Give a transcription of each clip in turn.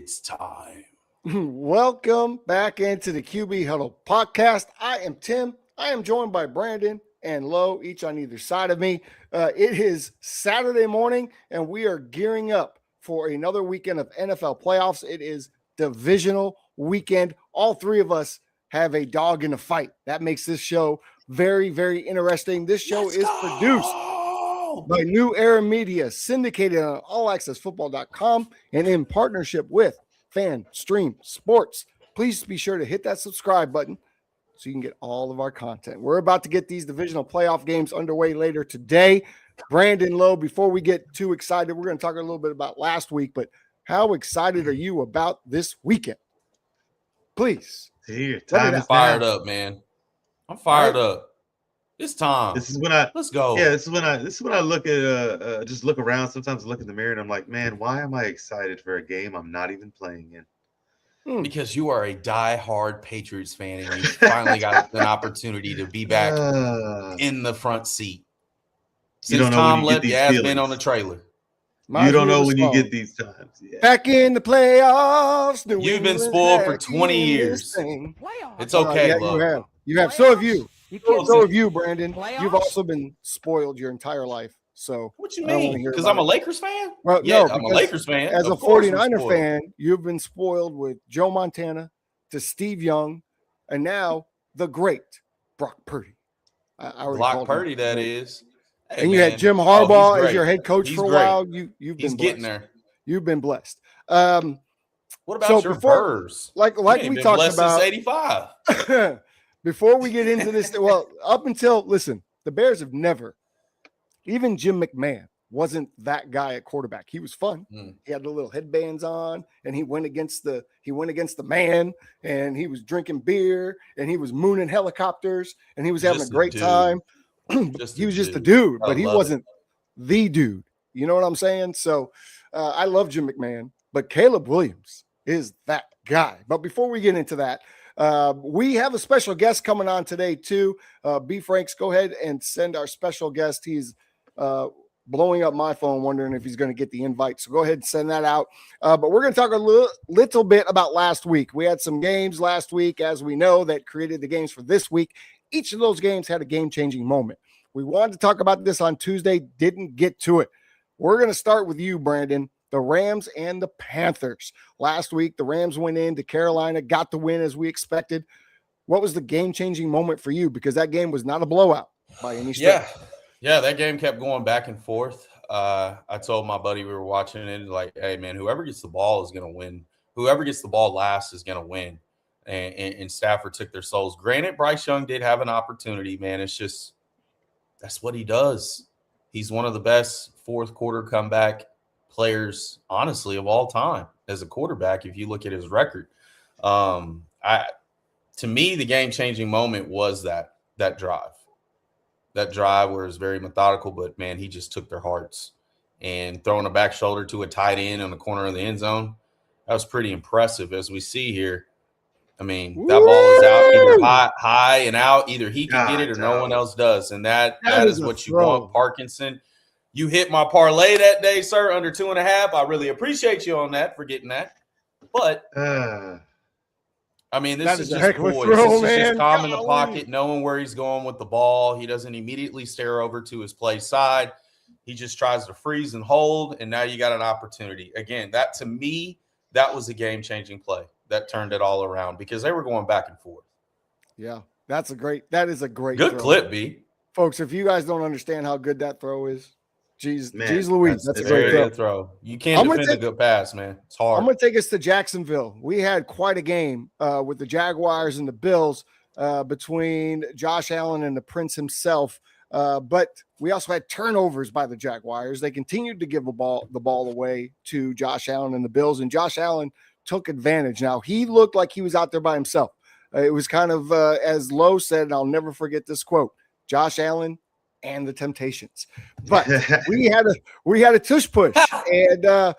It's time. Welcome back into the QB Huddle Podcast. I am Tim. I am joined by Brandon and Lo, each on either side of me. It is Saturday morning, and we are gearing up for another weekend of NFL playoffs. It is divisional weekend. All three of us have a dog in the fight. That makes this show very, very interesting. This show is produced by New Era Media, syndicated on allaccessfootball.com, and in partnership with FanStream Sports. Please be sure to hit that subscribe button so you can get all of our content. We're about to get these divisional playoff games underway later today. Brandon, Lowe, before we get too excited, we're going to talk a little bit about last week, but how excited are you about this weekend? Please. I'm fired up, man. I'm fired up. It's time. Let's go. Yeah, this is when I look at just look around. Sometimes I look in the mirror and I'm like, man, why am I excited for a game I'm not even playing in? Because you are a die-hard Patriots fan and you finally got an opportunity to be back in the front seat. Since Tom left, you have been on the trailer. You don't know when you get these times. Yeah. Back in the playoffs. You've been spoiled for 20 years. It's okay, Lo. You have. So have you. So have you, Brandon. You've also been spoiled your entire life. So what you mean? Because I'm a Lakers fan? Well, yeah, no, I'm a Lakers fan. As a 49er fan, you've been spoiled with Joe Montana to Steve Young, and now the great Brock Purdy. Brock Purdy, that is. Hey, and you had Jim Harbaugh as your head coach for a while. You've been getting there. You've been blessed. What about your Spurs? Like we talked about. Since 85. Before we get into this, well, up until, listen, the Bears have never, even Jim McMahon wasn't that guy at quarterback. He was fun. He had the little headbands on, and he went against the man, and he was drinking beer, and he was mooning helicopters, and he was having a great time. He was just a dude, but he wasn't the dude. You know what I'm saying? So I love Jim McMahon, but Caleb Williams is that guy. But before we get into that, we have a special guest coming on today too. B. Franks, go ahead and send our special guest. He's blowing up my phone, wondering if he's going to get the invite. So go ahead and send that out. But we're going to talk a little bit about last week. We had some games last week, as we know, that created the games for this week. Each of those games had a game-changing moment. We wanted to talk about this on Tuesday, didn't get to it. We're going to start with you, Brandon. The Rams and the Panthers. Last week, the Rams went into Carolina, got the win as we expected. What was the game-changing moment for you? Because that game was not a blowout by any stretch. Yeah, that game kept going back and forth. I told my buddy we were watching it, like, hey, man, whoever gets the ball is going to win. Whoever gets the ball last is going to win. And Stafford took their souls. Granted, Bryce Young did have an opportunity, man. It's just that's what he does. He's one of the best fourth-quarter comeback players, honestly, of all time as a quarterback. If you look at his record, to me, the game-changing moment was that drive where it was very methodical, but man, he just took their hearts. And throwing a back shoulder to a tight end on the corner of the end zone, that was pretty impressive. As we see here, I mean, that ball is out either high and out. Either he can get it or no one else does, and that is what you want, Parkinson. You hit my parlay that day, sir, under 2.5. I really appreciate you on that for getting that. But, I mean, this is just poise. This is just calm in the pocket, knowing where he's going with the ball. He doesn't immediately stare over to his play side. He just tries to freeze and hold, and now you got an opportunity. Again, that to me, that was a game-changing play that turned it all around because they were going back and forth. Yeah, that is a great good throw. Clip, B. Folks, if you guys don't understand how good that throw is, Jeez Louise, that's a great throw. You can't defend a good pass, man. It's hard. I'm going to take us to Jacksonville. We had quite a game with the Jaguars and the Bills between Josh Allen and the Prince himself. But we also had turnovers by the Jaguars. They continued to give the ball away to Josh Allen and the Bills, and Josh Allen took advantage. Now, he looked like he was out there by himself. It was kind of, as Lowe said, and I'll never forget this quote, Josh Allen and the Temptations. But we had a tush push, and I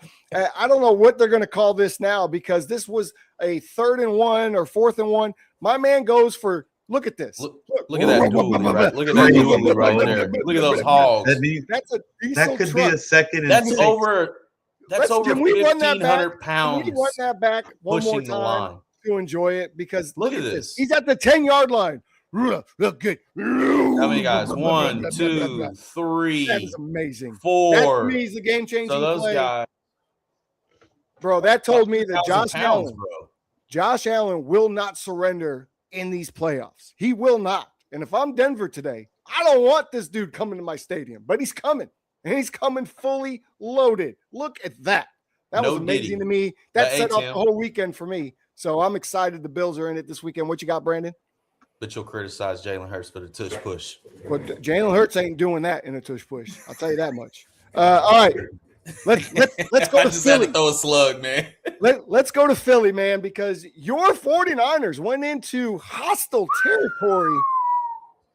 don't know what they're going to call this now because this was a 3rd and 1 or 4th and 1. My man goes for, look at this. Look at that dually, right? Look at that dually right there. Look at those hogs. That could be a second. That's over. That's over Can we run that 1,500 back? pounds. Can we run that back one more pushing the time line. to enjoy it? Because Look at this. He's at the 10-yard line. Look good. How many guys? 1, 2, 3. That is amazing. 4. That to me is the game-changing So those play. guys, bro, that told me that Josh Allen will not surrender in these playoffs. He will not. And if I'm Denver today, I don't want this dude coming to my stadium, but he's coming. And he's coming fully loaded. Look at that. That was amazing to me. That set off the whole weekend for me. So I'm excited the Bills are in it this weekend. What you got, Brandon? But you'll criticize Jalen Hurts for the tush push. But Jalen Hurts ain't doing that in a tush push. I'll tell you that much. All right. Let's go to Philly. Had to throw a slug, man. Let's go to Philly, man, because your 49ers went into hostile territory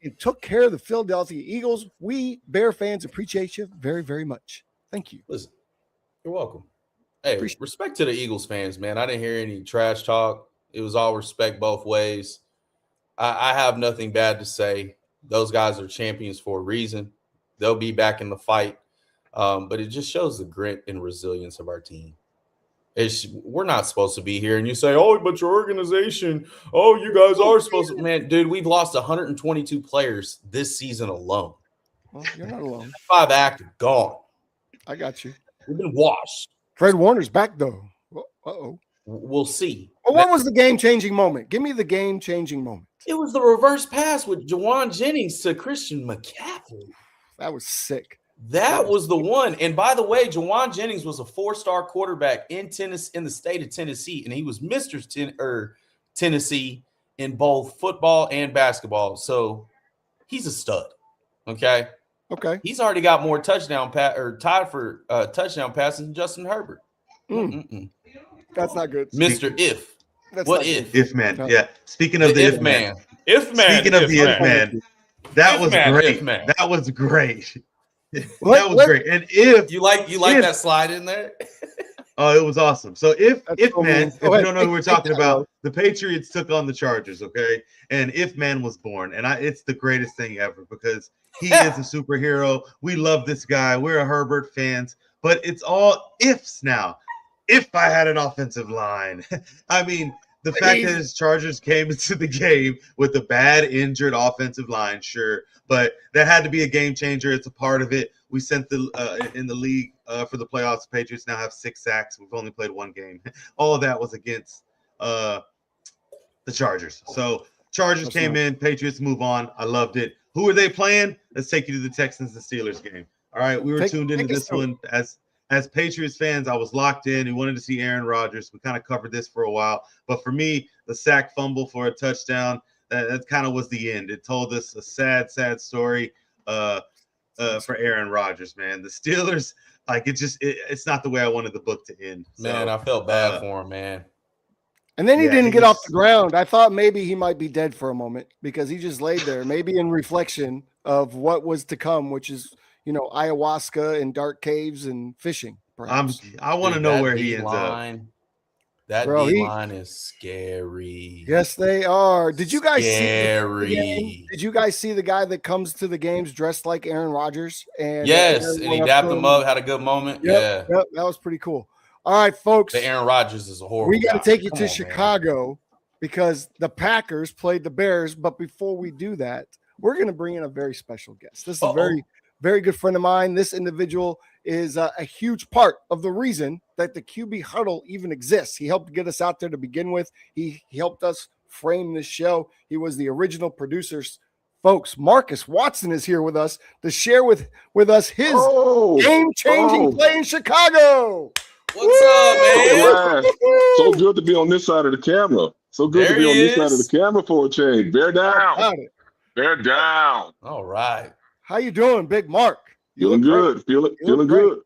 and took care of the Philadelphia Eagles. We Bear fans appreciate you very, very much. Thank you. Listen, you're welcome. Hey, respect to the Eagles fans, man. I didn't hear any trash talk. It was all respect both ways. I have nothing bad to say. Those guys are champions for a reason. They'll be back in the fight. But it just shows the grit and resilience of our team. We're not supposed to be here. And you say, oh, but your organization, oh, you guys are supposed to. Man, dude, we've lost 122 players this season alone. Well, you're not alone. 5 active, gone. I got you. We've been washed. Fred Warner's back, though. Uh-oh. We'll see. Well, what was the game-changing moment? Give me the game-changing moment. It was the reverse pass with Jawan Jennings to Christian McCaffrey. That was sick. That was the one. And by the way, Jawan Jennings was a 4-star quarterback in Tennessee, in the state of Tennessee, and he was Mr. Tennessee in both football and basketball. So he's a stud. Okay. He's already got more touchdown tied for touchdown passes than Justin Herbert. That's not good. Mr. If. What if? If man. No. Yeah. Speaking of the if man. Speaking of the if man. That was great. That was great. That was great. And if you like that slide in there. Oh, it was awesome. So if you don't know who we're talking about, the Patriots took on the Chargers, okay? And if man was born, and it's the greatest thing ever because he is a superhero. We love this guy. We're a Herbert fans, but it's all ifs now. If I had an offensive line, I mean, the fact that his Chargers came into the game with a bad injured offensive line, sure, but that had to be a game changer. It's a part of it. We sent in the league for the playoffs. The Patriots now have 6 sacks. We've only played 1 game. All of that was against the Chargers. So Chargers came in. Patriots move on. I loved it. Who are they playing? Let's take you to the Texans and Steelers game. All right, we were tuned into this one as Patriots fans. I was locked in. We wanted to see Aaron Rodgers. We kind of covered this for a while, but for me, the sack fumble for a touchdown that kind of was the end. It told us a sad story. For Aaron Rodgers, man. The Steelers, it's not the way I wanted the book to end. Man, I felt bad for him, man. And then he didn't get off the ground. I thought maybe he might be dead for a moment because he just laid there, maybe in reflection of what was to come, which is, ayahuasca and dark caves and fishing. I want to know where he ends up. That D-line is scary. Yes, they are. Did you guys see? Did you guys see the guy that comes to the games dressed like Aaron Rodgers? And yes, and he dapped him up, had a good moment. Yep, that was pretty cool. All right, folks. The Aaron Rodgers is a horrible. We got to take you to Chicago because the Packers played the Bears. But before we do that, we're going to bring in a very special guest. This is a very, very good friend of mine. This individual is a huge part of the reason that the QB Huddle even exists. He helped get us out there to begin with. He helped us frame this show. He was the original producer. Folks, Marcus Watson is here with us to share with us his game-changing play in Chicago. What's up, man? So good to be on this side of the camera. So good to be on this side of the camera for a change. Bear down. Bear down. All right. How you doing, Big Mark? Feeling good. Feeling good. Feeling good.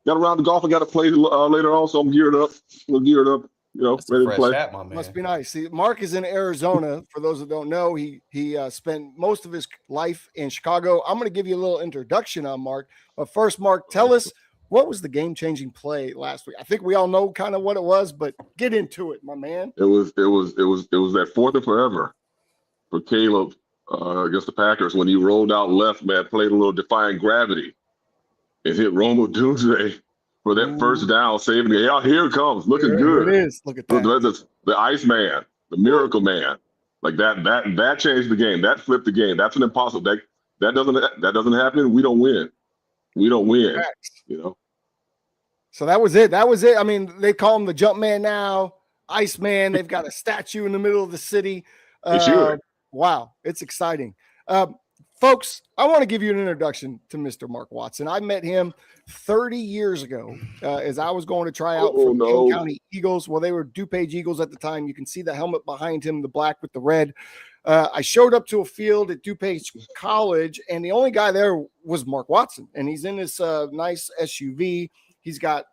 Got around the golf. I got to play later on, so I'm geared up. Ready to play. Hat, my man. Must be nice. See, Mark is in Arizona. For those that don't know, he spent most of his life in Chicago. I'm going to give you a little introduction on Mark. But first, Mark, tell us what was the game-changing play last week? I think we all know kind of what it was, but get into it, my man. It was that 4th and forever for Caleb. Against the Packers when he rolled out left, man, played a little defying gravity. It hit Rome of Doomsday for that first down, saving it. Yeah, here it comes, looking good. Here it is. Look at that. The Iceman, the Miracle Man, like that changed the game. That flipped the game. That's an impossible. That doesn't happen. We don't win. We don't win. So that was it. I mean, they call him the Jump Man now, Iceman. They've got a statue in the middle of the city. Wow, it's exciting. Folks, I want to give you an introduction to Mr. Mark Watson. I met him 30 years ago as I was going to try out for King County Eagles. Well, they were DuPage Eagles at the time. You can see the helmet behind him, the black with the red. I showed up to a field at DuPage College, and the only guy there was Mark Watson, and he's in this nice SUV. He's got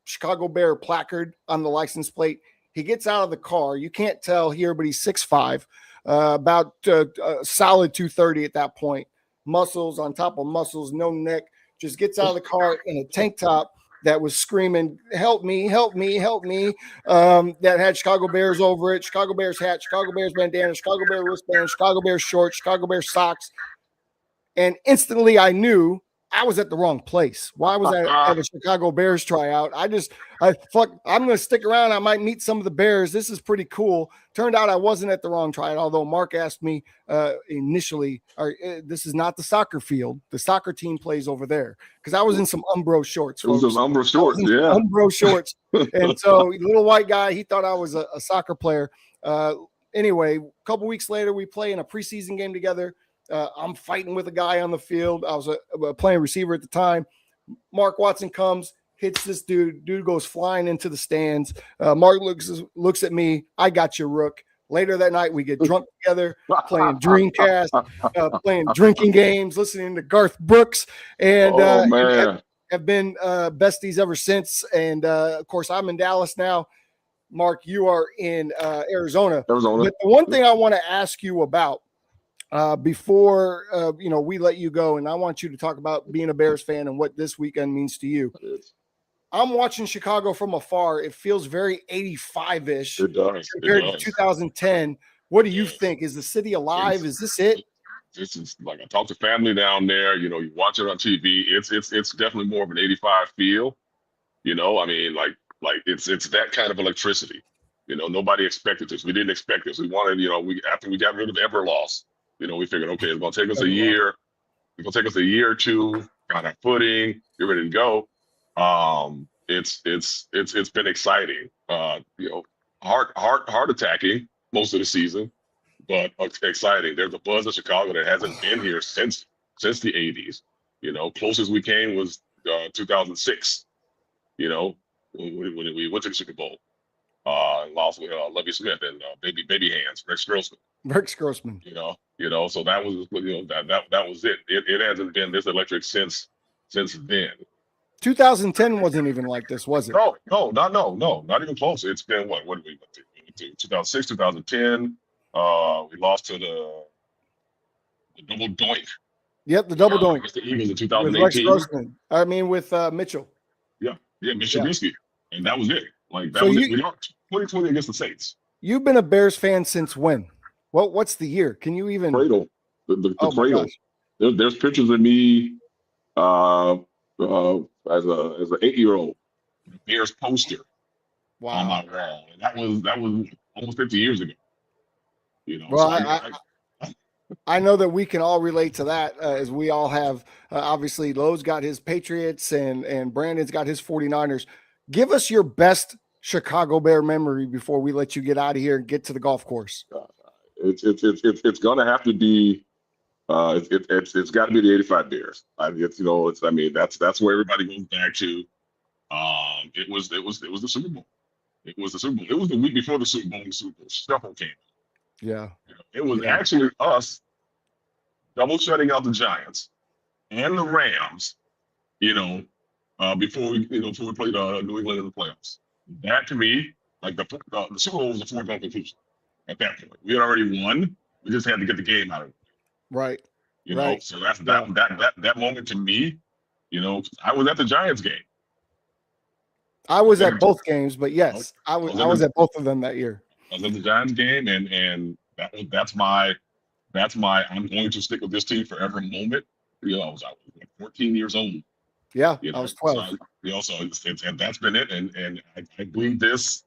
Chicago Bear placard on the license plate. He gets out of the car. You can't tell here, but he's 6'5", about solid 230 at that point. Muscles on top of muscles, no neck. Just gets out of the car in a tank top that was screaming, "Help me, help me, help me." That had Chicago Bears over it, Chicago Bears hat, Chicago Bears bandana, Chicago Bears wristband, Chicago Bears shorts, Chicago Bears socks. And instantly I knew I was at the wrong place. Why was I at a Chicago Bears tryout? I'm going to stick around. I might meet some of the Bears. This is pretty cool. Turned out I wasn't at the wrong tryout, although Mark asked me initially, this is not the soccer field. The soccer team plays over there. Because I was in some Umbro shorts. It was some Umbro shorts, yeah. Umbro shorts. And so little white guy, he thought I was a soccer player. Anyway, a couple weeks later, we play in a preseason game together. I'm fighting with a guy on the field. I was playing receiver at the time. Mark Watson comes, hits this dude. Dude goes flying into the stands. Mark looks at me. "I got you, Rook." Later that night, we get drunk together, playing Dreamcast, playing drinking games, listening to Garth Brooks, and have been besties ever since. And, of course, I'm in Dallas now. Mark, you are in Arizona. But the one thing I want to ask you about, before we let you go, and I want you to talk about being a Bears fan and what this weekend means to you. I'm watching Chicago from afar. It feels very 85-ish. It does. Compared to 2010. What do you think? Is the city alive? Is this it? This is like, I talk to family down there. You watch it on TV. It's definitely more of an 85 feel. I mean, like it's that kind of electricity. Nobody expected this. We didn't expect this. We wanted, after we got rid of Everloss, we figured, okay, it's going to take us a year. It's going to take us a year or two, got our footing, get ready to go. It's been exciting. Hard attacking most of the season, but exciting. There's a buzz in Chicago that hasn't been here since the 80s. Closest we came was 2006. When we went to the Super Bowl. Lost with Lovie Smith and baby hands, Rex Grossman. So that was that was it. It hasn't been this electric since then. 2010 wasn't even like this, was it? No, not even close. It's been what did we went to 2006, 2010. We lost to the double doink. Yep, the double doink. Against the Eagles in 2018. With Rex Grossman. I mean, with Mitchell. Yeah, Mitchell Trubisky, and that was it. Like that was it. We lost 2020 against the Saints. You've been a Bears fan since when? What's the year? Can you even cradle? The cradle. There's pictures of me as an 8-year-old, Bears poster on my wall. And that was almost 50 years ago. Well, I know that we can all relate to that, as we all have. Obviously, Lowe's got his Patriots and Brandon's got his 49ers. Give us your best Chicago Bear memory before we let you get out of here and get to the golf course. It's gonna have to be it's got to be the 85 Bears. That's where everybody goes back to. It was the Super Bowl. It was the Super Bowl. It was the week before the Super Bowl. The Super Bowl shuffle came. Yeah. It was actually us double shutting out the Giants and the Rams. Before we played New England in the playoffs. That to me, like the Super Bowl was a foregone conclusion at that point. We had already won. We just had to get the game out of it. Right. So that's that moment to me. I was at the Giants game. I was at both games, but yes, I was at both of them that year. I was at the Giants game, and that's my I'm going to stick with this team forever moment. I was 14 years old. Yeah, You I know, was 12. so and that's been it. And I believe this.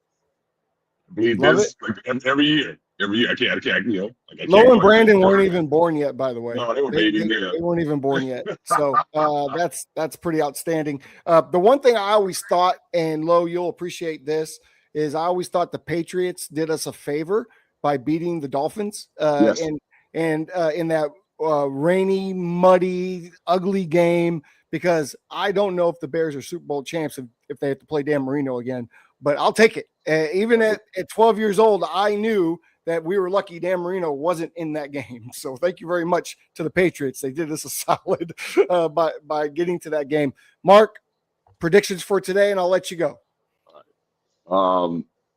Believe Love it. this like every year. Every year, I can't, like I Lo can't and go Brandon anymore. weren't even born yet, by the way. No, they were They babies. Yeah. weren't even born yet. So that's pretty outstanding. The one thing I always thought, and Lo, you'll appreciate this, is I always thought the Patriots did us a favor by beating the Dolphins. Yes. And in that rainy, muddy, ugly game, because I don't know if the Bears are Super Bowl champs if they have to play Dan Marino again, but I'll take it. Even at 12 years old, I knew that we were lucky Dan Marino wasn't in that game. So thank you very much to the Patriots. They did us a solid by getting to that game. Mark, predictions for today, and I'll let you go.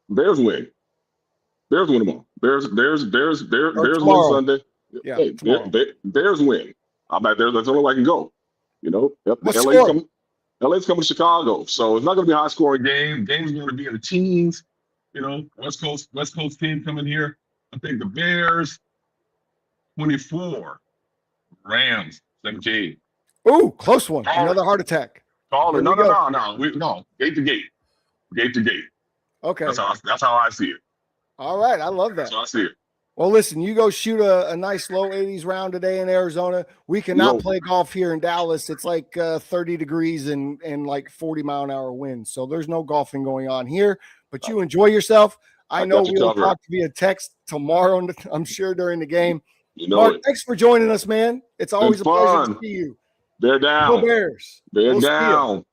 Bears win. Bears win them all. Bears win Sunday. Yeah, hey, Bears win. I'm like, that's the only way I can go. You know, LA's coming to Chicago, so it's not going to be a high scoring game. Game's going to be in the teens. You know, West Coast team coming here. I think the Bears 24, Rams 17. Ooh, close one. Another heart attack. No. Gate to gate. Okay. That's how I see it. All right, I love that. That's how I see it. Well, listen, you go shoot a nice low 80s round today in Arizona. We cannot play golf here in Dallas. It's like 30 degrees and like 40-mile-an-hour winds. So there's no golfing going on here. But you enjoy yourself. I know we'll talk via text tomorrow, I'm sure, during the game. Mark, thanks for joining us, man. It's always a pleasure to see you. They're down. Go Bears. They're down.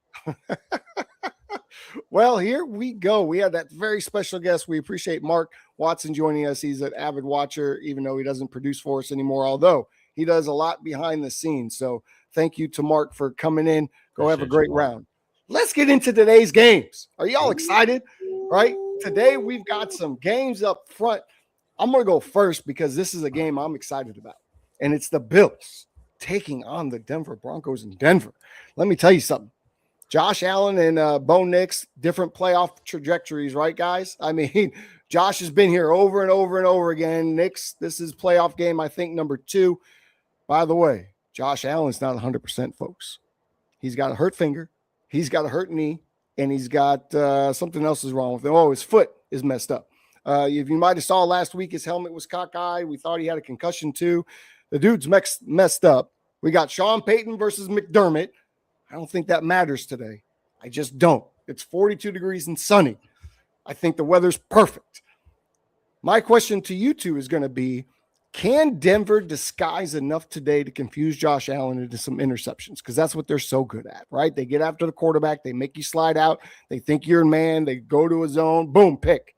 Well, here we go. We had that very special guest. We appreciate Mark Watson joining us. He's an avid watcher, even though he doesn't produce for us anymore, although he does a lot behind the scenes. So thank you to Mark for coming in. Go have a great round. Let's get into today's games. Are y'all excited? Right? Today we've got some games up front. I'm going to go first because this is a game I'm excited about, and it's the Bills taking on the Denver Broncos in Denver. Let me tell you something. Josh Allen and Bo Nix, different playoff trajectories, right, guys? I mean, Josh has been here over and over and over again. Nix, this is playoff game, I think, number 2. By the way, Josh Allen's not 100%, folks. He's got a hurt finger. He's got a hurt knee. And he's got something else is wrong with him. Oh, his foot is messed up. If you might have saw last week, his helmet was cockeyed. We thought he had a concussion too. The dude's messed up. We got Sean Payton versus McDermott. I don't think that matters today. I just don't. It's 42 degrees and sunny. I think the weather's perfect. My question to you two is going to be, can Denver disguise enough today to confuse Josh Allen into some interceptions? Because that's what they're so good at, right? They get after the quarterback. They make you slide out. They think you're a man. They go to a zone. Boom, pick.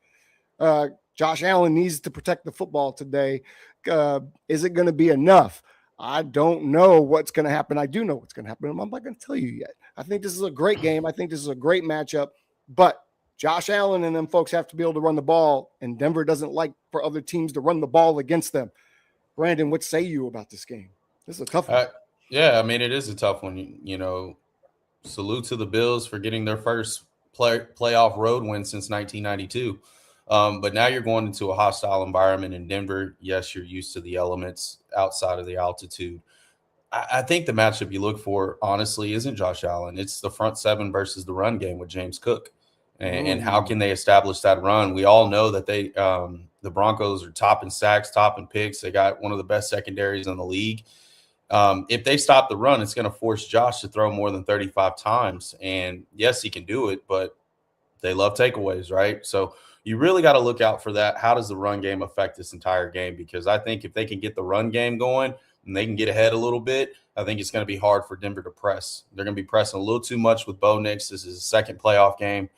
Josh Allen needs to protect the football today. Is it going to be enough? I don't know what's going to happen. I do know what's going to happen. I'm not going to tell you yet. I think this is a great game. I think this is a great matchup. But Josh Allen and them folks have to be able to run the ball, and Denver doesn't like for other teams to run the ball against them. Brandon, what say you about this game? This is a tough one. Yeah, I mean, it is a tough one. You know, salute to the Bills for getting their first playoff road win since 1992. But now you're going into a hostile environment in Denver. Yes, you're used to the elements outside of the altitude. I think the matchup you look for, honestly, isn't Josh Allen. It's the front seven versus the run game with James Cook. And how can they establish that run? We all know that the Broncos are top in sacks, top in picks. They got one of the best secondaries in the league. If they stop the run, it's going to force Josh to throw more than 35 times. And yes, he can do it, but they love takeaways, right? So you really got to look out for that. How does the run game affect this entire game? Because I think if they can get the run game going and they can get ahead a little bit, I think it's going to be hard for Denver to press. They're going to be pressing a little too much with Bo Nix. This is his second playoff game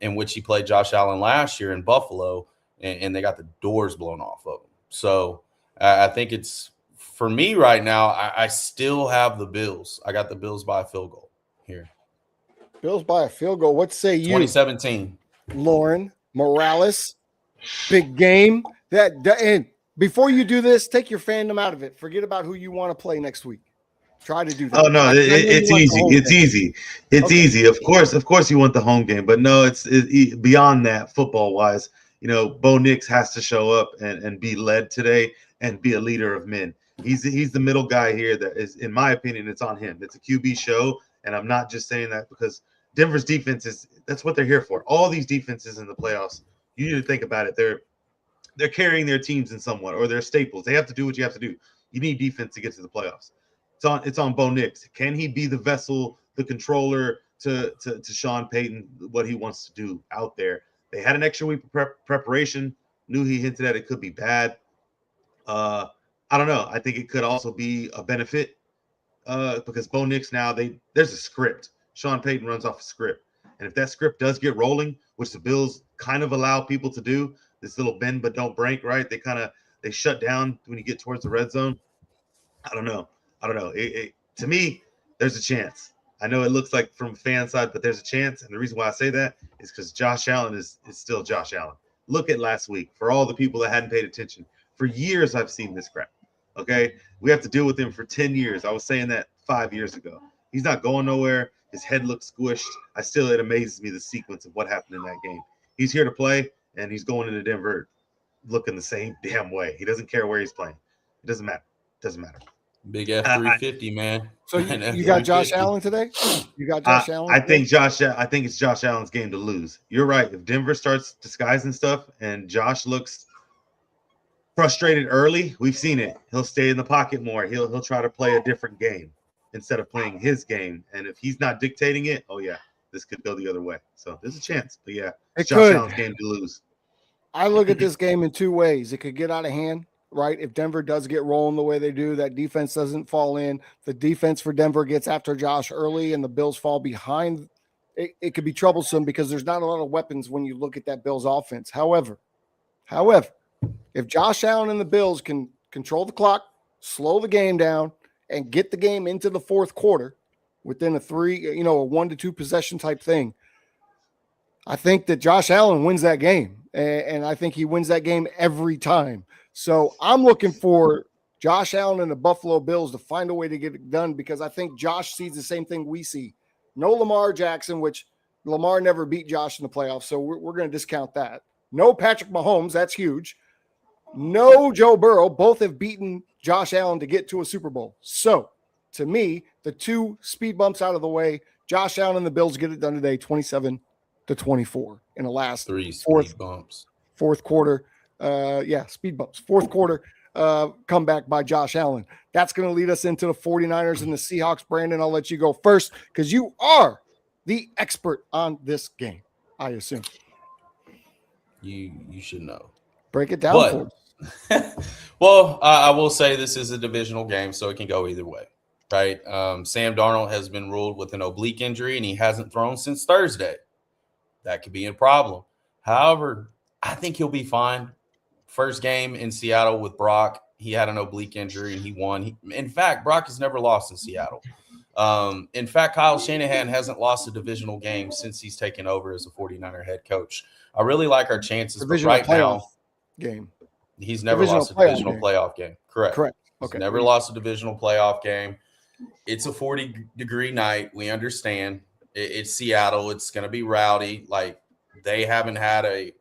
in which he played Josh Allen last year in Buffalo, and they got the doors blown off of him. So I think it's, for me right now, I still have the Bills. I got the Bills by a field goal here. Bills by a field goal. What say you? 2017. Lauren Morales, big game. And before you do this, take your fandom out of it. Forget about who you want to play next week. Try to do that. Oh no, it's easy. It's easy. It's easy. Of course, you want the home game, but no, it's beyond that. Football wise, you know, Bo Nix has to show up and be led today and be a leader of men. He's the middle guy here. That is, in my opinion, it's on him. It's a QB show, And I'm not just saying that because Denver's defense that's what they're here for. All these defenses in the playoffs, you need to think about it. They're carrying their teams in somewhat, or they're staples. They have to do what you have to do. You need defense to get to the playoffs. It's on Bo Nix. Can he be the vessel, the controller to Sean Payton, what he wants to do out there? They had an extra week of preparation. Knew he hinted at it could be bad. I don't know. I think it could also be a benefit because Bo Nix now there's a script. Sean Payton runs off a script, and if that script does get rolling, which the Bills kind of allow people to do, this little bend but don't break, right? They shut down when you get towards the red zone. I don't know. To me, there's a chance. I know it looks like from a fan side, but there's a chance. And the reason why I say that is because Josh Allen is still Josh Allen. Look at last week. For all the people that hadn't paid attention, for years I've seen this crap. Okay? We have to deal with him for 10 years. I was saying that 5 years ago. He's not going nowhere. His head looks squished. It amazes me the sequence of what happened in that game. He's here to play, and he's going into Denver looking the same damn way. He doesn't care where he's playing. It doesn't matter. Big F-350, man. So you got Josh Allen today? You got Josh Allen? I think it's Josh Allen's game to lose. You're right. If Denver starts disguising stuff and Josh looks frustrated early, we've seen it. He'll stay in the pocket more. He'll try to play a different game instead of playing his game. And if he's not dictating it, oh yeah, this could go the other way. So there's a chance. But yeah, it's Josh Allen's game to lose. I look at this game in two ways. It could get out of hand. Right, if Denver does get rolling the way they do, that defense doesn't fall in. The defense for Denver gets after Josh early, and the Bills fall behind. It could be troublesome because there's not a lot of weapons when you look at that Bills offense. However, if Josh Allen and the Bills can control the clock, slow the game down, and get the game into the fourth quarter within a 1 to 2 possession type thing, I think that Josh Allen wins that game, and I think he wins that game every time. So I'm looking for Josh Allen and the Buffalo Bills to find a way to get it done because I think Josh sees the same thing we see. No Lamar Jackson, which Lamar never beat Josh in the playoffs, so we're going to discount that. No Patrick Mahomes, that's huge. No Joe Burrow, both have beaten Josh Allen to get to a Super Bowl. So to me, the two speed bumps out of the way, Josh Allen and the Bills get it done today, 27-24 in the last fourth quarter. Speed bumps. Fourth quarter comeback by Josh Allen. That's going to lead us into the 49ers and the Seahawks. Brandon, I'll let you go first because you are the expert on this game, I assume. You should know. Break it down for us. Well, I will say this is a divisional game, so it can go either way, right? Sam Darnold has been ruled with an oblique injury, and he hasn't thrown since Thursday. That could be a problem. However, I think he'll be fine. First game in Seattle with Brock, he had an oblique injury and he won. In fact, Brock has never lost in Seattle. In fact, Kyle Shanahan hasn't lost a divisional game since he's taken over as a 49er head coach. I really like our chances, but right now, he's never lost a divisional playoff game. Correct. Okay. He's never lost a divisional playoff game. It's a 40-degree night. We understand. It's Seattle. It's going to be rowdy. Like, they haven't had a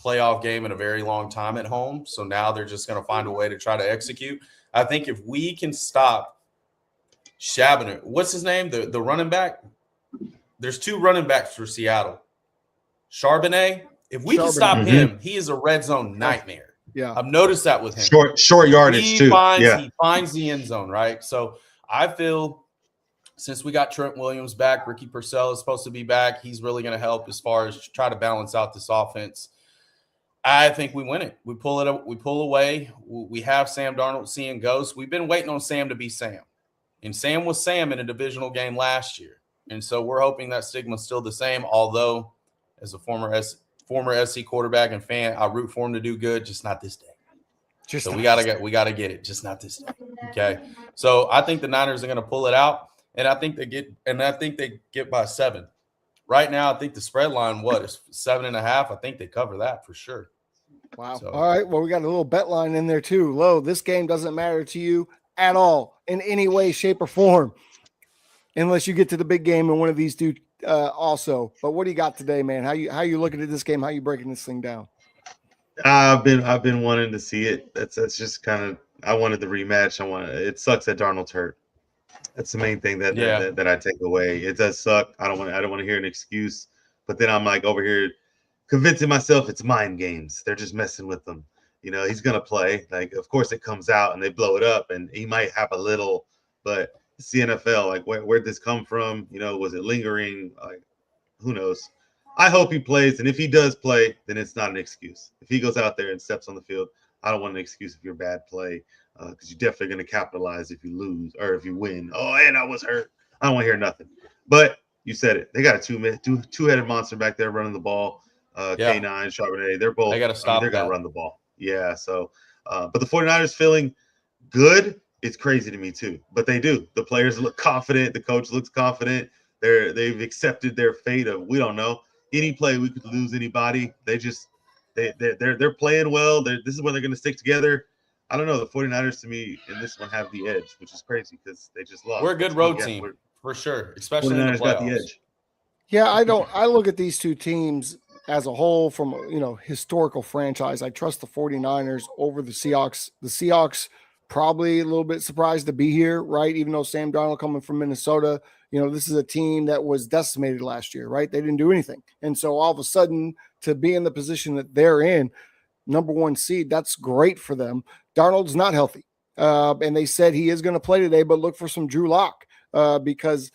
playoff game in a very long time at home. So now they're just going to find a way to try to execute. I think if we can stop Chabonnet, what's his name? The running back. There's two running backs for Seattle. Charbonnet. If we can stop him, he is a red zone nightmare. Yeah. I've noticed that with him. Short yardage He finds the end zone, right? So I feel since we got Trent Williams back, Ricky Purcell is supposed to be back. He's really going to help as far as try to balance out this offense. I think we win it. We pull away. We have Sam Darnold seeing ghosts. We've been waiting on Sam to be Sam. And Sam was Sam in a divisional game last year. And so we're hoping that stigma's still the same, although as a former SC quarterback and fan, I root for him to do good, just not this day. We gotta get it, just not this day. Okay. So I think the Niners are gonna pull it out, and I think they get by 7. Right now, I think the spread line is 7.5. I think they cover that for sure. Wow. So. All right. Well, we got a little bet line in there too. Lo, this game doesn't matter to you at all in any way, shape, or form, unless you get to the big game in one of these two also. But what do you got today, man? How you looking at this game? How you breaking this thing down? I've been wanting to see it. That's just kind of, I wanted the rematch. It sucks that Darnold's hurt. That's the main thing that I take away. It does suck. I don't want to hear an excuse, but then I'm like over here convincing myself it's mind games. They're just messing with them. He's gonna play. Like, of course, it comes out and they blow it up, and he might have a little, but it's the NFL. Like, where'd this come from? Was it lingering? Like, who knows? I hope he plays, and if he does play, then it's not an excuse. If he goes out there and steps on the field, I don't want an excuse if you're bad play, because you're definitely going to capitalize if you lose or if you win. Oh, and I was hurt. I don't want to hear nothing. But you said it. They got a two-headed monster back there running the ball. K9, Charbonnet, they're both. They got to stop. They're going to run the ball. Yeah. So, but the 49ers feeling good. It's crazy to me too. But they do. The players look confident. The coach looks confident. They've accepted their fate of, we don't know. Any play we could lose anybody. They're playing well. This is when they're going to stick together. I don't know. The 49ers to me in this one have the edge, which is crazy because they just lost. We're a good road team for sure, especially in the playoffs. Got the edge. Yeah, I look at these two teams as a whole from historical franchise. I trust the 49ers over the Seahawks. The Seahawks probably a little bit surprised to be here, right? Even though Sam Darnold coming from Minnesota, this is a team that was decimated last year, right? They didn't do anything. And so all of a sudden to be in the position that they're in, number one seed, that's great for them. Darnold's not healthy. And they said he is going to play today, but look for some Drew Lock because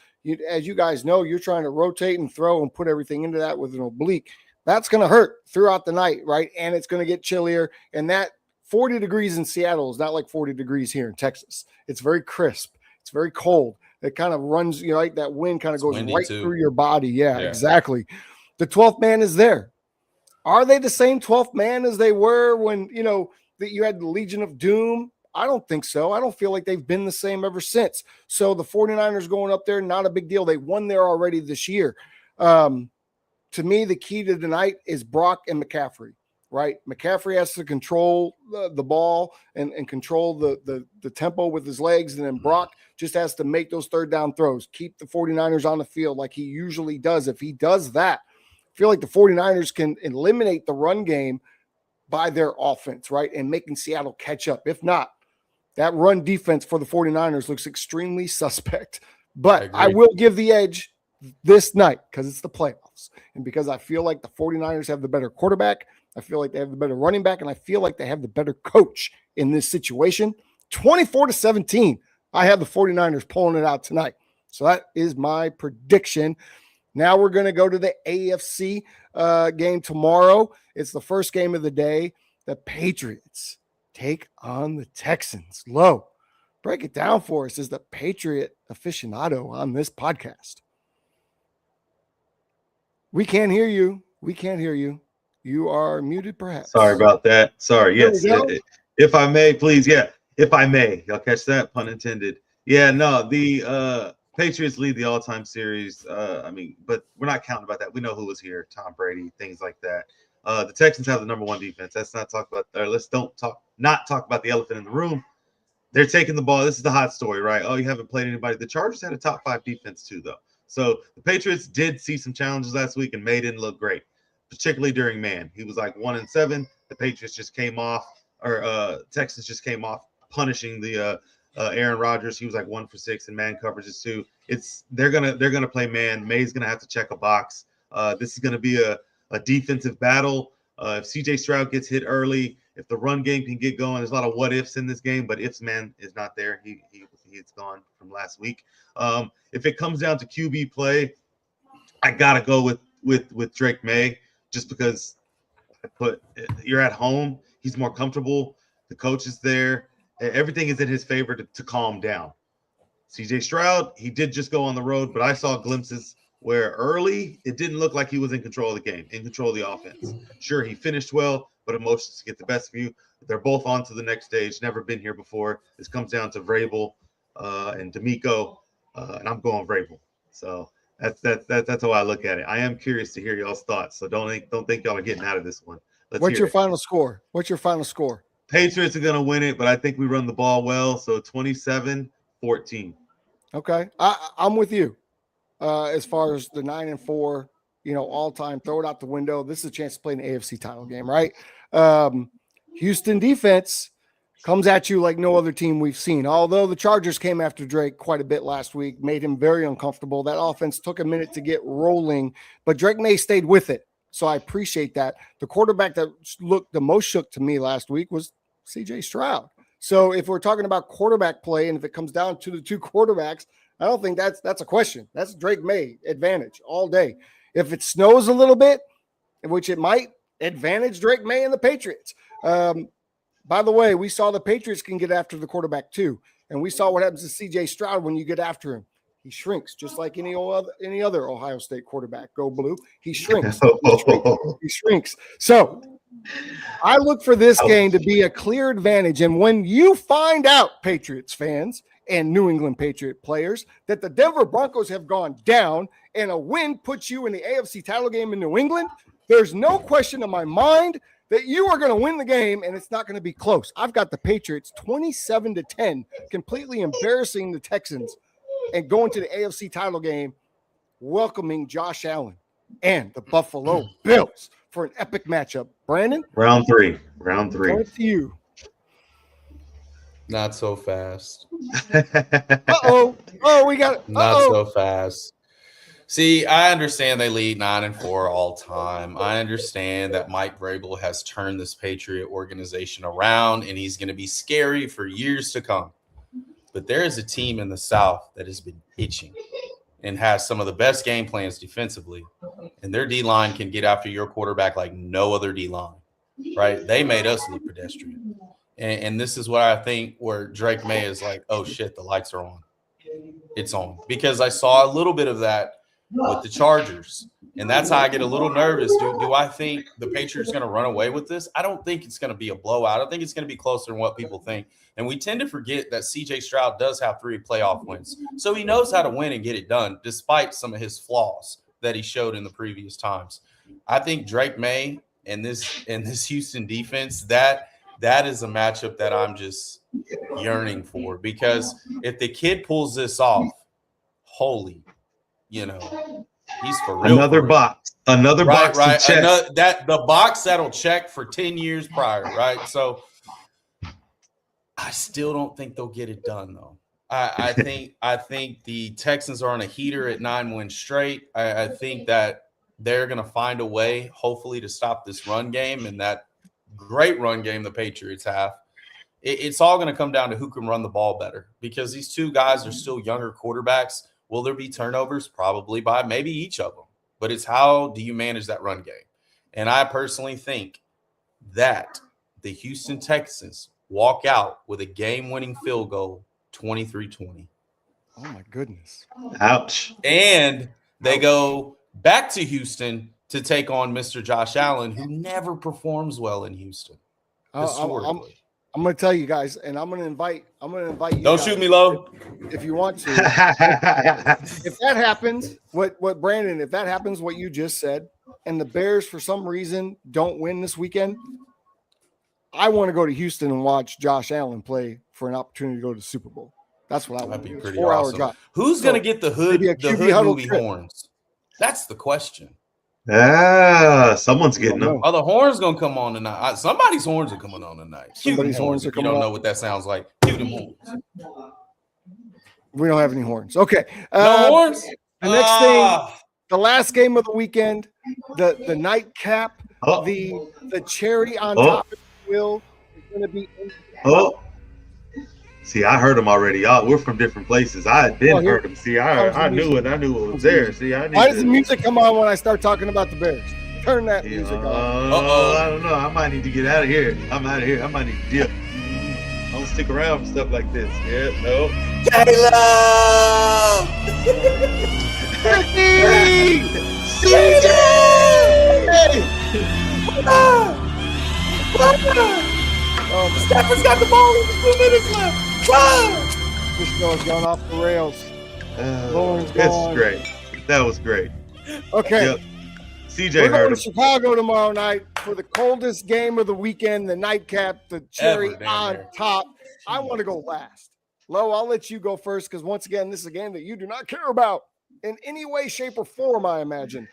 as you guys know, you're trying to rotate and throw and put everything into that with an oblique. That's going to hurt throughout the night, right? And it's going to get chillier. And that 40 degrees in Seattle is not like 40 degrees here in Texas. It's very crisp. It's very cold. It kind of runs, like that wind kind of goes right through your body. Yeah, exactly. The 12th man is there. Are they the same 12th man as they were when, that you had the Legion of Doom? I don't think so. I don't feel like they've been the same ever since. So the 49ers going up there, not a big deal. They won there already this year. To me, the key to tonight is Brock and McCaffrey, right? McCaffrey has to control the ball and control the tempo with his legs. And then Brock just has to make those third down throws, keep the 49ers on the field like he usually does. If he does that, I feel like the 49ers can eliminate the run game by their offense, right? And making Seattle catch up. If not, that run defense for the 49ers looks extremely suspect. But I will give the edge this night because it's the playoffs. And because I feel like the 49ers have the better quarterback, I feel like they have the better running back, and I feel like they have the better coach in this situation. 24-17, I have the 49ers pulling it out tonight. So that is my prediction. Now we're going to go to the AFC game tomorrow. It's the first game of the day. The Patriots take on the Texans. Low, break it down for us as the Patriot aficionado on this podcast. We can't hear you. We can't hear you. You are muted, perhaps. Sorry about that. Sorry. Yes. If I may, please. Yeah. If I may. Y'all catch that? Pun intended. Yeah. No, the Patriots lead the all-time series. But we're not counting about that. We know who was here. Tom Brady, things like that. The Texans have the number one defense. Let's not talk about not talk about the elephant in the room. They're taking the ball. This is the hot story, right? Oh, you haven't played anybody. The Chargers had a top 5 defense too, though. So the Patriots did see some challenges last week, and May didn't look great, particularly during man. He was like 1-7. The Patriots just came off, or Texans just came off punishing the Aaron Rodgers. He was like 1 for 6 in man coverages too. They're gonna play man. May's gonna have to check a box. This is gonna be a defensive battle. If CJ Stroud gets hit early, if the run game can get going, there's a lot of what ifs in this game, but ifs man is not there. He's gone from last week. If it comes down to QB play, I gotta go with Drake May, just because you're at home. He's more comfortable. The coach is there. Everything is in his favor to calm down. CJ Stroud, he did just go on the road, but I saw glimpses where early it didn't look like he was in control of the game, in control of the offense. Sure, he finished well, but emotions get the best of you. They're both on to the next stage. Never been here before. This comes down to Vrabel and D'Amico, and I'm going Vrabel. So that's how I look at it. I am curious to hear y'all's thoughts. So don't think y'all are getting out of this one. What's your final score? Patriots are going to win it, but I think we run the ball well. So 27-14. Okay. I'm with you. As far as the 9-4, all time, throw it out the window. This is a chance to play an AFC title game, right? Houston defense comes at you like no other team we've seen. Although the Chargers came after Drake quite a bit last week, made him very uncomfortable. That offense took a minute to get rolling, but Drake May stayed with it. So I appreciate that. The quarterback that looked the most shook to me last week was CJ Stroud. So if we're talking about quarterback play, and if it comes down to the two quarterbacks, I don't think that's a question. That's Drake May advantage all day. If it snows a little bit, which it might, advantage Drake May and the Patriots. By the way, we saw the Patriots can get after the quarterback too. And we saw what happens to CJ Stroud when you get after him. He shrinks just like any other Ohio State quarterback. Go Blue. He shrinks. He shrinks. So I look for this game to be a clear advantage. And when you find out, Patriots fans and New England Patriot players, that the Denver Broncos have gone down and a win puts you in the AFC title game in New England, there's no question in my mind that you are going to win the game and it's not going to be close. I've got the Patriots 27-10, completely embarrassing the Texans and going to the AFC title game, welcoming Josh Allen and the Buffalo Bills for an epic matchup. Brandon? Round three. Point to you. Not so fast. Uh-oh. Oh, we got it. Not so fast. See, I understand they lead 9-4 all time. I understand that Mike Vrabel has turned this Patriot organization around, and he's going to be scary for years to come. But there is a team in the South that has been itching and has some of the best game plans defensively, and their D-line can get after your quarterback like no other D-line, right? They made us look pedestrian. And this is what I think where Drake May is like, oh, shit, the lights are on. It's on. Because I saw a little bit of that with the Chargers, and that's how I get a little nervous. Do I think the Patriots are going to run away with this? I don't think it's going to be a blowout. I think it's going to be closer than what people think. And we tend to forget that C.J. Stroud does have 3 playoff wins. So he knows how to win and get it done, despite some of his flaws that he showed in the previous times. I think Drake May and this Houston defense, that is a matchup that I'm just yearning for. Because if the kid pulls this off, holy, he's for real. Another box to check. The box that'll check for 10 years prior, right? So I still don't think they'll get it done, though. I think the Texans are on a heater at 9 wins straight. I think that they're going to find a way, hopefully, to stop this run game and that great run game the Patriots have. It's all going to come down to who can run the ball better, because these two guys are still younger quarterbacks. Will there be turnovers? Probably by maybe each of them. But it's how do you manage that run game? And I personally think that the Houston Texans walk out with a game-winning field goal, 23-20. Oh, my goodness. Ouch. And they go back to Houston to take on Mr. Josh Allen, who never performs well in Houston. Historically. I'm going to tell you guys, and I'm going to invite you. Don't shoot me low. If you want to. If that happens, what Brandon, if that happens, what you just said, and the Bears for some reason don't win this weekend, I want to go to Houston and watch Josh Allen play for an opportunity to go to the Super Bowl. That's what I want to do. Pretty awesome. 4-hour drive. Who's going to get the hood movie trip. horns? That's the question. Someone's getting them. Are the horns going to come on tonight? Somebody's horns are coming on tonight. Somebody's horns are coming on. You don't know what that sounds like. Cue them horns. We don't have any horns. Okay. No horns? The next thing, the last game of the weekend, the nightcap, the cherry on top of the wheel is going to be. See, I heard them already. Y'all, we're from different places. I didn't heard them. See, I knew it. I knew it was there. See, why does the music come on when I start talking about the Bears? Turn that music on. I don't know. I might need to get out of here. I'm out of here. I might need to dip. I don't stick around for stuff like this. Yeah, no. Caleb! Ricky! Stafford's got the ball with 2 minutes left. This show's gone off the rails. Lauren's It's gone. great. That was great. Okay. Yep. CJ We're going heard to him. Chicago tomorrow night for the coldest game of the weekend, the nightcap, the cherry on top. I want to go last. Lo, I'll let you go first because, once again, this is a game that you do not care about in any way, shape, or form, I imagine.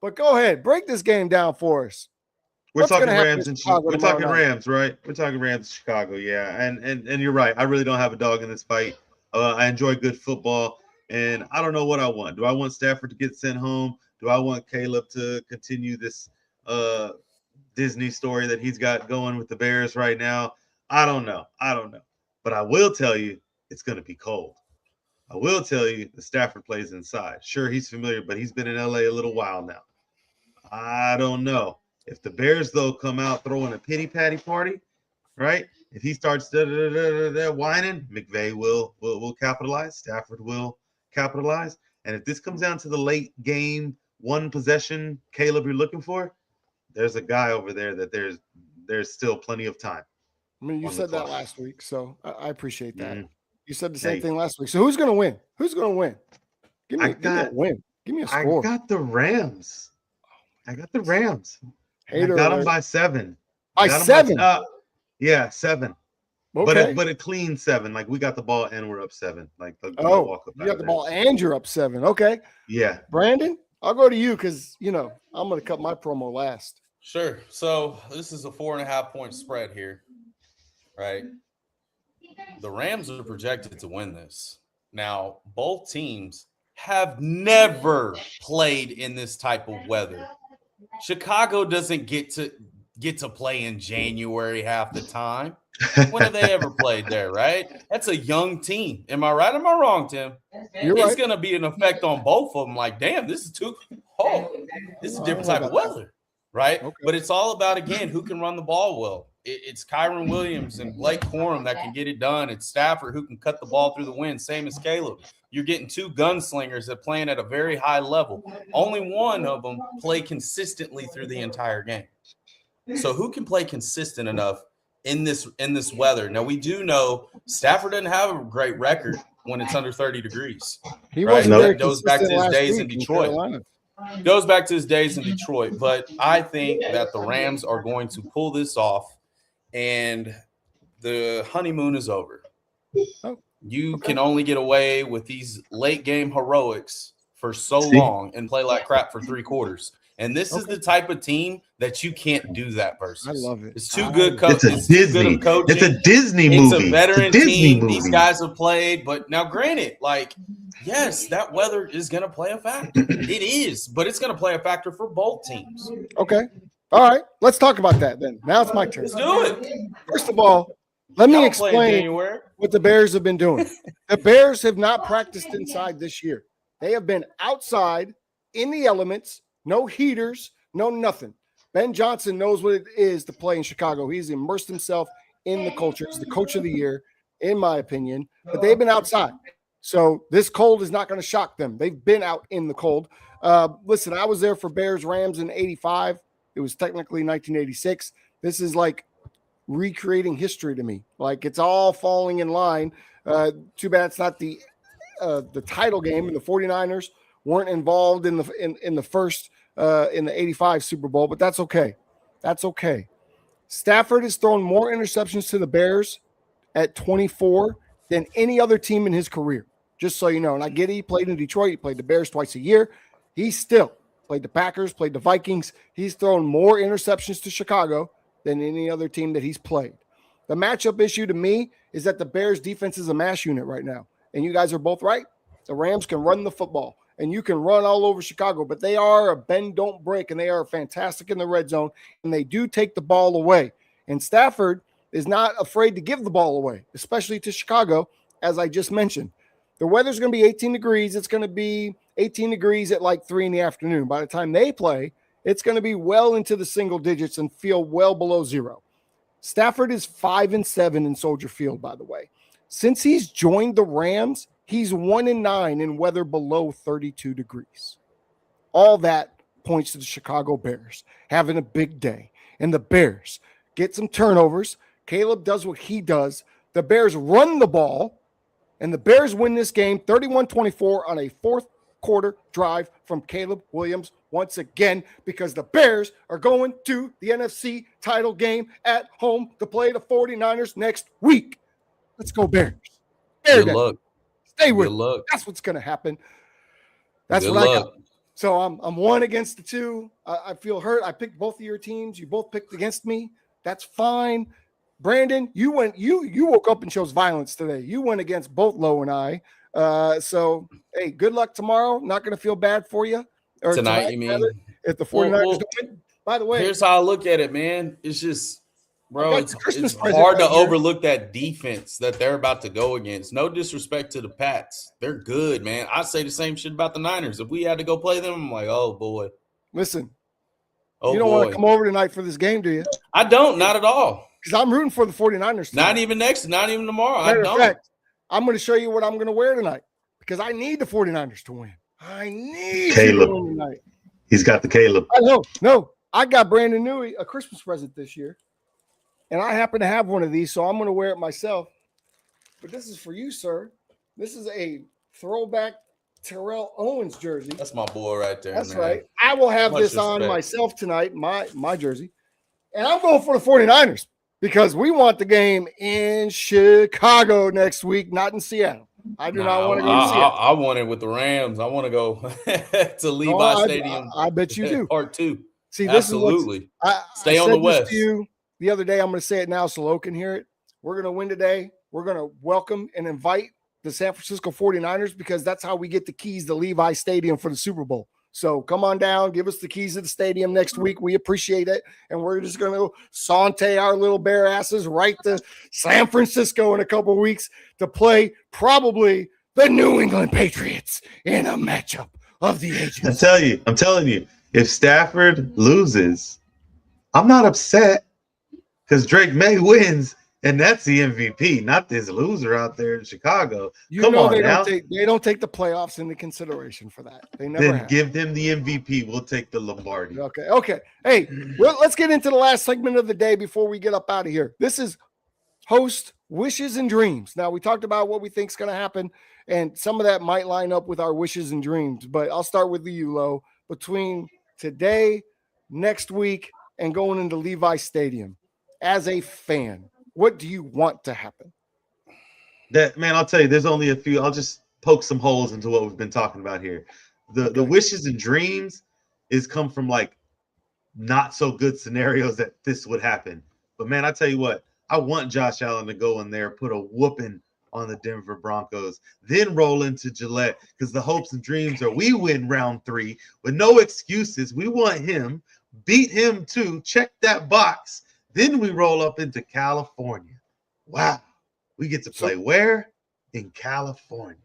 But go ahead. Break this game down for us. We're talking Rams and we're talking Rams, right? We're talking Rams, Chicago, yeah. And you're right. I really don't have a dog in this fight. I enjoy good football, and I don't know what I want. Do I want Stafford to get sent home? Do I want Caleb to continue this Disney story that he's got going with the Bears right now? I don't know. But I will tell you, it's going to be cold. I will tell you, the Stafford plays inside. Sure, he's familiar, but he's been in LA a little while now. I don't know. If the Bears, though, come out throwing a pity-patty party, right? If he starts whining, McVay will capitalize. Stafford will capitalize. And if this comes down to the late game, one possession, Caleb, you're looking for, there's a guy over there that there's still plenty of time. I mean, you said that last week, so I appreciate that. Mm-hmm. You said the same thing last week. So who's going to win? Who's going to win? Give me a win. Give me a score. I got the Rams. I got them by 7. By 7? Yeah, 7. Okay. But a clean 7. Like, we got the ball and we're up 7. Like, you got the ball and you're up 7. Okay. Yeah. Brandon, I'll go to you because, I'm going to cut my promo last. Sure. So this is a 4.5 point spread here, right? The Rams are projected to win this. Now, both teams have never played in this type of weather. Chicago doesn't get to play in January half the time. When have they ever played there, right? That's a young team. Am I right? Am I wrong, Tim? It's going to be an effect on both of them. Like, damn, this is a different type of weather, right? Okay. But it's all about, again, who can run the ball well. It's Kyron Williams and Blake Corum that can get it done. It's Stafford who can cut the ball through the wind, same as Caleb. You're getting 2 gunslingers that playing at a very high level. Only one of them play consistently through the entire game. So who can play consistent enough in this weather? Now, we do know Stafford doesn't have a great record when it's under 30 degrees. He wasn't very It goes back to his days in Detroit. Goes back to his days in Detroit. But I think that the Rams are going to pull this off, and the honeymoon is over. You can only get away with these late game heroics for so long and play like crap for 3 quarters. And this is the type of team that you can't do that versus. I love it. It's too good coaching. It's a Disney movie. It's a veteran team. These guys have played. But now, granted, yes, that weather is going to play a factor. It is. But it's going to play a factor for both teams. Okay. All right. Let's talk about that then. Now it's my turn. Let's do it. First of all, let me explain what the Bears have been doing. The Bears have not practiced inside this year. They have been outside in the elements, no heaters, no nothing. Ben Johnson knows what it is to play in Chicago. He's immersed himself in the culture. He's the coach of the year, in my opinion. But they've been outside. So this cold is not going to shock them. They've been out in the cold. Listen, I was there for Bears-Rams in 85. It was technically 1986. This is like recreating history to me. Like, it's all falling in line. Too bad it's not the title game, and the 49ers weren't involved in the first in the 85 Super Bowl, but that's okay. That's okay. Stafford has thrown more interceptions to the Bears at 24 than any other team in his career, just so you know. And I get it, he played in Detroit. He played the Bears twice a year. He still played the Packers, played the Vikings. He's thrown more interceptions to Chicago than any other team that he's played. The matchup issue to me is that the Bears defense is a mash unit right now. And you guys are both right. The Rams can run the football, and you can run all over Chicago, but they are a bend, don't break, and they are fantastic in the red zone, and they do take the ball away. And Stafford is not afraid to give the ball away, especially to Chicago, as I just mentioned. The weather's going to be 18 degrees. It's going to be 18 degrees at like 3 in the afternoon. By the time they play, it's going to be well into the single digits and feel well below 0. Stafford is 5-7 in Soldier Field, by the way. Since he's joined the Rams, he's 1-9 in weather below 32 degrees. All that points to the Chicago Bears having a big day. And the Bears get some turnovers. Caleb does what he does. The Bears run the ball, and the Bears win this game 31-24 on a fourth quarter drive from Caleb Williams once again, because the Bears are going to the NFC title game at home to play the 49ers next week. Let's go Bears. Good luck. Stay with me. That's what's going to happen. That's what I got. So I'm 1 against the 2. I feel hurt. I picked both of your teams. You both picked against me. That's fine. Brandon, you woke up and chose violence today. You went against both Lo and I. So hey, good luck tomorrow. Not going to feel bad for you. Or tonight, you mean? If the 49ers don't win. By the way, here's how I look at it, man. It's just, bro, it's hard to overlook that defense that they're about to go against. No disrespect to the Pats. They're good, man. I say the same shit about the Niners. If we had to go play them, I'm like, oh, boy. Listen, you don't want to come over tonight for this game, do you? I don't, not at all. Because I'm rooting for the 49ers tonight. Not even tomorrow. Matter of fact, I'm going to show you what I'm going to wear tonight because I need the 49ers to win. I need Caleb. To win tonight. He's got the Caleb. I know. No, I got Brandon Newey a Christmas present this year. And I happen to have one of these, so I'm going to wear it myself. But this is for you, sir. This is a throwback Terrell Owens jersey. That's my boy right there. That's man. right. I will have this on myself tonight, my jersey. And I'm going for the 49ers because we want the game in Chicago next week, not in Seattle. I do not want to go to Seattle. I want it with the Rams. I want to go to Levi Stadium. I bet you do. Part 2. See, absolutely. Stay on the West. To you the other day, I'm going to say it now so Lo can hear it. We're going to win today. We're going to welcome and invite the San Francisco 49ers because that's how we get the keys to Levi Stadium for the Super Bowl. So come on down, give us the keys to the stadium next week. We appreciate it. And we're just going to saute our little bare asses right to San Francisco in a couple of weeks to play probably the New England Patriots in a matchup of the ages. I'm telling you, if Stafford loses, I'm not upset because Drake May wins. And that's the MVP, not this loser out there in Chicago. Come on now. They don't take the playoffs into consideration for that. They never have. Give them the MVP. We'll take the Lombardi. Okay. Hey, let's get into the last segment of the day before we get up out of here. This is host wishes and dreams. Now, we talked about what we think is going to happen, and some of that might line up with our wishes and dreams. But I'll start with you, Lo. Between today, next week, and going into Levi Stadium, as a fan, what do you want to happen? I'll tell you, there's only a few. I'll just poke some holes into what we've been talking about here. The wishes and dreams is come from like not so good scenarios that this would happen. But man, I tell you what, I want Josh Allen to go in there, put a whooping on the Denver Broncos, then roll into Gillette because the hopes and dreams are we win round 3 with no excuses. We want him, beat him too, check that box. Then we roll up into California. Wow. We get to play where? In California.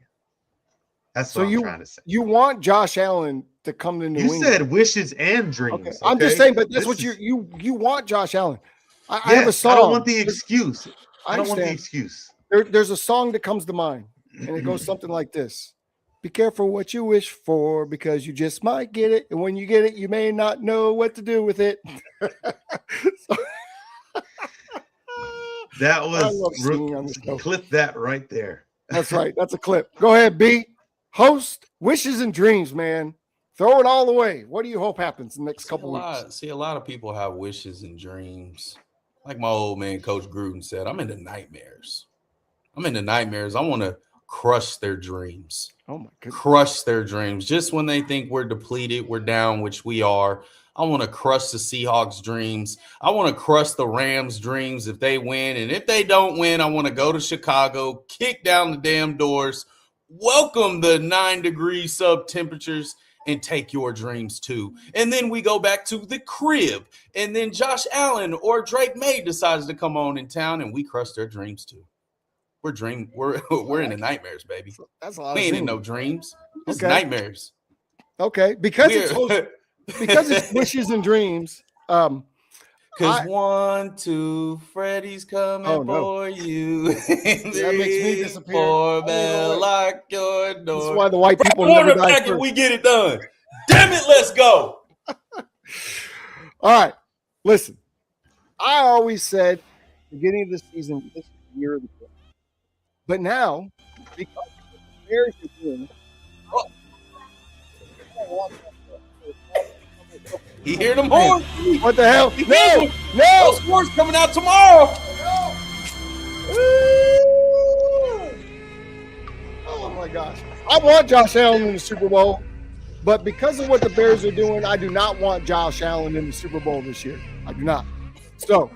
That's what I'm trying to say. You want Josh Allen to come to New England. You said wishes and dreams. Okay. I'm just saying, but that's what you want Josh Allen. I have a song. I don't want the excuse. I don't want the excuse. There's a song that comes to mind, and it goes something like this. Be careful what you wish for because you just might get it. And when you get it, you may not know what to do with it. That was clip that right there. That's right. That's a clip. Go ahead, B. Host wishes and dreams, man. Throw it all away. What do you hope happens in the next couple weeks? A lot of people have wishes and dreams. Like my old man, Coach Gruden said, I'm into nightmares. I want to crush their dreams. Oh, my goodness. Crush their dreams. Just when they think we're depleted, we're down, which we are. I want to crush the Seahawks' dreams. I want to crush the Rams' dreams if they win. And if they don't win, I want to go to Chicago, kick down the damn doors, welcome the 9-degree sub-temperatures, and take your dreams too. And then we go back to the crib. And then Josh Allen or Drake May decides to come on in town, and we crush their dreams too. We're in the nightmares, baby. That's a lot. We ain't in no dreams. It's nightmares. Okay, because it's wishes and dreams. Because 1, 2, Freddie's coming for you. That makes me disappear. Lock your door. That's why the white people never die first. We get it done. Damn it, let's go. All right, listen. I always said beginning of the season, this year of the play. But now, because the Bears are doing You hear them horn? What the hell? No! Those scores coming out tomorrow. Oh my gosh! I want Josh Allen in the Super Bowl. But because of what the Bears are doing, I do not want Josh Allen in the Super Bowl this year. I do not. So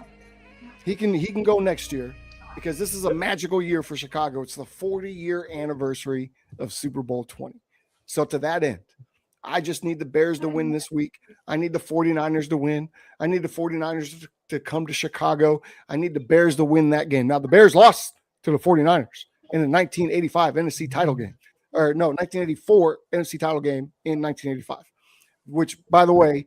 he can go next year because this is a magical year for Chicago. It's the 40-year anniversary of Super Bowl 20. So to that end, I just need the Bears to win this week. I need the 49ers to win. I need the 49ers to come to Chicago. I need the Bears to win that game. Now, the Bears lost to the 49ers in the 1985 NFC title game. Or no, 1984 NFC title game in 1985, which, by the way,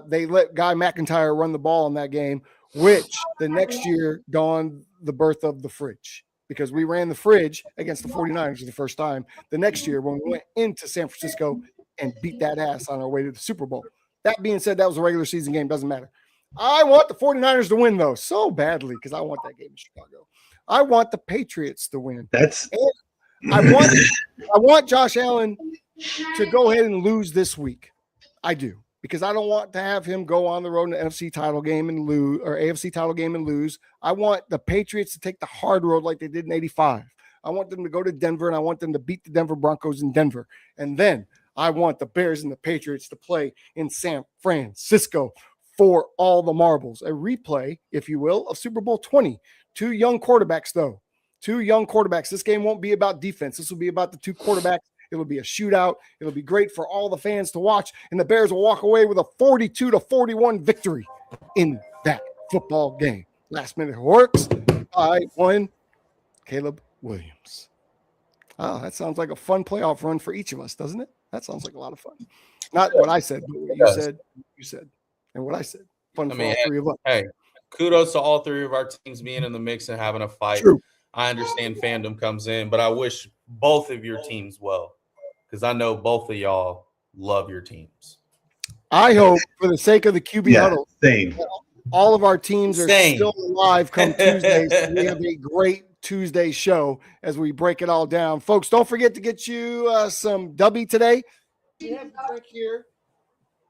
they let Guy McIntyre run the ball in that game, which the next year dawned the birth of the fridge because we ran the fridge against the 49ers for the first time. The next year when we went into San Francisco and beat that ass on our way to the Super Bowl. That being said, that was a regular season game. Doesn't matter. I want the 49ers to win, though, so badly because I want that game in Chicago. I want the Patriots to win. I want Josh Allen to go ahead and lose this week. I do, because I don't want to have him go on the road in the NFC title game and lose, or AFC title game and lose. I want the Patriots to take the hard road like they did in 85. I want them to go to Denver, and I want them to beat the Denver Broncos in Denver. And then I want the Bears and the Patriots to play in San Francisco for all the marbles. A replay, if you will, of Super Bowl 20. Two young quarterbacks, though. Two young quarterbacks. This game won't be about defense. This will be about the two quarterbacks. It'll be a shootout. It'll be great for all the fans to watch. And the Bears will walk away with a 42-41 victory in that football game. Last minute works. I won. Caleb Williams. Oh, that sounds like a fun playoff run for each of us, doesn't it? That sounds like a lot of fun. Not what I said, but what you said, and what I said. Fun for all three of us. Hey, kudos to all three of our teams being in the mix and having a fight. True. I understand fandom comes in, but I wish both of your teams well because I know both of y'all love your teams. I hope, for the sake of the QB Huddle, same. All of our teams are still alive come Tuesday. So we have a great Tuesday show as we break it all down. Folks, don't forget to get you some Dubby today. We have the drink here.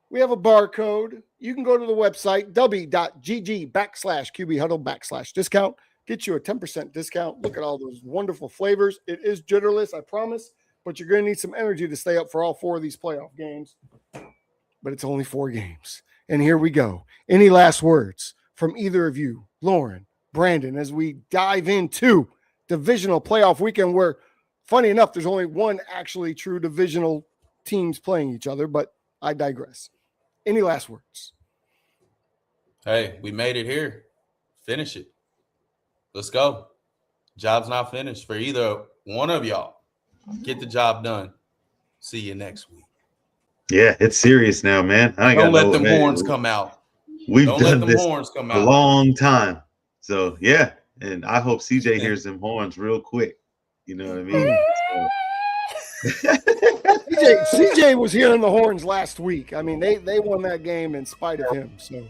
We have a barcode. You can go to the website, dubby.gg/QB Huddle /discount. Get you a 10% discount. Look at all those wonderful flavors. It is jitterless, I promise, but you're going to need some energy to stay up for all four of these playoff games. But it's only 4 games. And here we go. Any last words from either of you, Lauren, Brandon, as we dive into divisional playoff weekend where, funny enough, there's only one actually true divisional teams playing each other, but I digress. Any last words? Hey, we made it here. Finish it. Let's go. Job's not finished for either one of y'all. Get the job done. See you next week. Yeah, it's serious now, man. Don't let them horns come out. We've done this a long time. So, yeah, and I hope CJ hears them horns real quick. You know what I mean? CJ was hearing the horns last week. I mean, they won that game in spite of him. So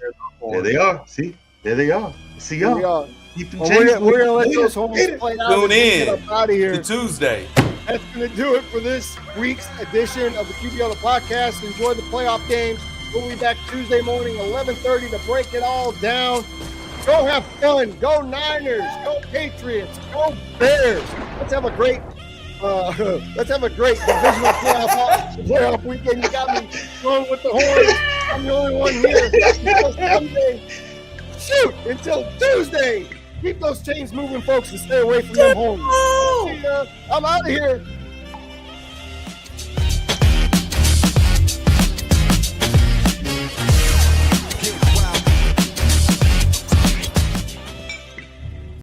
there they are. See, there they are. See y'all. We're gonna let those horns play out. Tune in out of here to Tuesday. That's gonna do it for this week's edition of the QB Huddle Podcast. Enjoy the playoff games. We'll be back Tuesday morning, 11:30, to break it all down. Go have fun. Go Niners. Go Patriots. Go Bears. Let's have a great divisional playoff weekend. You got me going with the horns. I'm the only one here. Until Sunday. Shoot, until Tuesday. Keep those chains moving, folks, and stay away from them horns. I'm out of here.